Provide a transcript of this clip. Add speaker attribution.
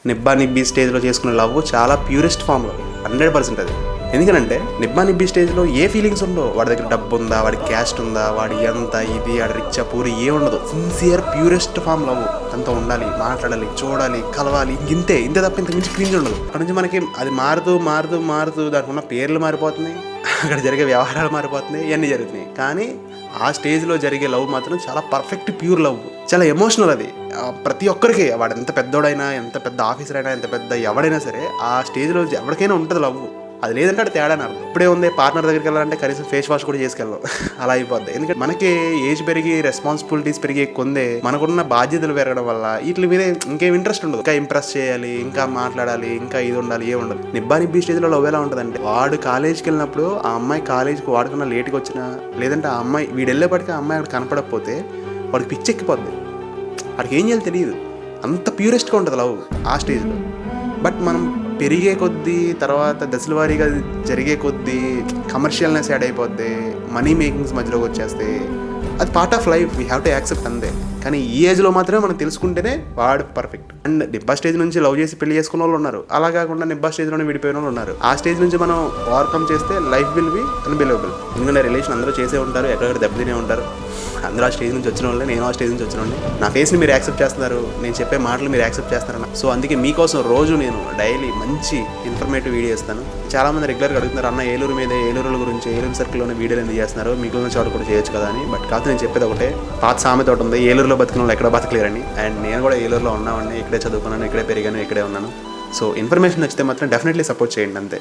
Speaker 1: నిబ్బా నిబ్బి స్టేజ్లో చేసుకునే లవ్ చాలా ప్యూరెస్ట్ ఫామ్లో 100% అది. ఎందుకంటే నిబ్బా నిబ్బి స్టేజ్లో ఏ ఫీలింగ్స్ ఉండవు. వాడి దగ్గర డబ్బు ఉందా, వాడి క్యాస్ట్ ఉందా, వాడి ఎంత ఇది, వాడి రిచ్చా పూరి ఏ ఉండదు. Sincere purest form love. తనతో ఉండాలి, మాట్లాడాలి, చూడాలి, కలవాలి, ఇంతే తప్ప ఇంత మించి క్రింజ్ ఉండదు. అక్కడ నుంచి మనకి అది మారుతూ మారుతూ మారుతూ దానికి ఉన్న పేర్లు మారిపోతున్నాయి, అక్కడ జరిగే వ్యవహారాలు మారిపోతున్నాయి, ఇవన్నీ జరుగుతున్నాయి. కానీ ఆ స్టేజ్లో జరిగే లవ్ మాత్రం చాలా పర్ఫెక్ట్ ప్యూర్ లవ్, చాలా ఎమోషనల్. అది ప్రతి ఒక్కరికి, వాడు ఎంత పెద్దోడైనా, ఎంత పెద్ద ఆఫీసర్ అయినా, ఎంత పెద్ద ఎవడైనా సరే ఆ స్టేజ్లో ఎవరికైనా ఉంటుంది లవ్. అది లేదంటే అది తేడా అని అర్థం. ఇప్పుడే ఉంది పార్ట్నర్ దగ్గరికి వెళ్ళాలంటే కనీసం ఫేస్ వాష్ కూడా చేసుకెళ్ళాం, అలా అయిపోద్ది. ఎందుకంటే మనకి ఏజ్ పెరిగి రెస్పాన్సిబిలిటీస్ పెరిగే కొందే మనకున్న బాధ్యతలు పెరగడం వల్ల వీటి మీద ఇంకేం ఇంట్రెస్ట్ ఉండదు. ఇంకా ఇంప్రెస్ చేయాలి, ఇంకా మాట్లాడాలి, ఇంకా ఇది ఉండాలి, ఏ ఉండదు. నిబ్బా నిబ్బి స్టేజ్లో లవ్ ఎలా ఉంటుందంటే, వాడు కాలేజ్కి వెళ్ళినప్పుడు ఆ అమ్మాయి కాలేజ్కి వాడుకున్న లేట్గా వచ్చినా, లేదంటే ఆ అమ్మాయి వీడు వెళ్ళేపటికి ఆ అమ్మాయి అక్కడ కనపడకపోతే వాడికి పిచ్చెక్కిపోద్ది. వాడికి ఏం చేయాలి తెలియదు. అంత ప్యూరెస్ట్గా ఉంటుంది లవ్ ఆ స్టేజ్లో. బట్ మనం పెరిగే కొద్దీ, తర్వాత దశల వారీగా జరిగే కొద్దీ కమర్షియల్నెస్ యాడ్ అయిపోద్ది, మనీ మేకింగ్స్ మధ్యలోకి వచ్చేస్తే అది part of life, we have to accept అంతే. కానీ ఈ ఏజ్లో మాత్రమే మనం తెలుసుకుంటేనే వాడు పర్ఫెక్ట్. అండ్ నిబ్బా స్టేజ్ నుంచి లవ్ చేసి పెళ్లి చేసుకున్న వాళ్ళు ఉన్నారు, అలా కాకుండా నిబ్బా స్టేజ్లోనే విడిపోయిన వాళ్ళు ఉన్నారు. ఆ స్టేజ్ నుంచి మనం ఓవర్కమ్ చేస్తే లైఫ్ విల్ బి అన్బిలీవబుల్. ఎందుకంటే రిలేషన్ అందరూ చేసే ఉంటారు, ఎక్కడెక్కడ దెబ్బతినే ఉంటారు. అందరూ ఆ స్టేజ్ నుంచి వచ్చిన వాళ్ళే, నేను ఆ స్టేజ్ నుంచి వచ్చిన వాళ్ళని. నా ఫేస్ని మీరు యాక్సెప్ట్ చేస్తున్నారు, నేను చెప్పే మాటలు మీరు యాక్సెప్ట్ చేస్తారన్న. సో అందుకే మీకోసం రోజు నేను డైలీ మంచి ఇన్ఫర్మేటివ్ వీడియో ఇస్తాను. చాలామంది రెగ్యులర్గా అడుగుతున్నారు, అన్న ఏలూరు మీద, ఏలూరుల గురించి, ఏలూరు సర్కిల్లోనే వీడియోలు ఎందుకు చేస్తున్నారు, మిగిలిన చోట కూడా చేయొచ్చు కదా అని. బట్ కాదు, నేను చెప్పేది ఒకటే, పాత సామెత ఒకటి ఉంది, ఏలూరులో బతికిన వాళ్ళు ఎక్కడ బతకలేరని. అండ్ నేను కూడా ఏలూరులో ఉన్నామండి, ఇక్కడే చదువుకున్నాను, ఇక్కడే పెరిగాను, ఇక్కడే ఉన్నాను. సో ఇన్ఫర్మేషన్ నచ్చితే మాత్రం డెఫినెట్లీ సపోర్ట్ చేయండి అంతే.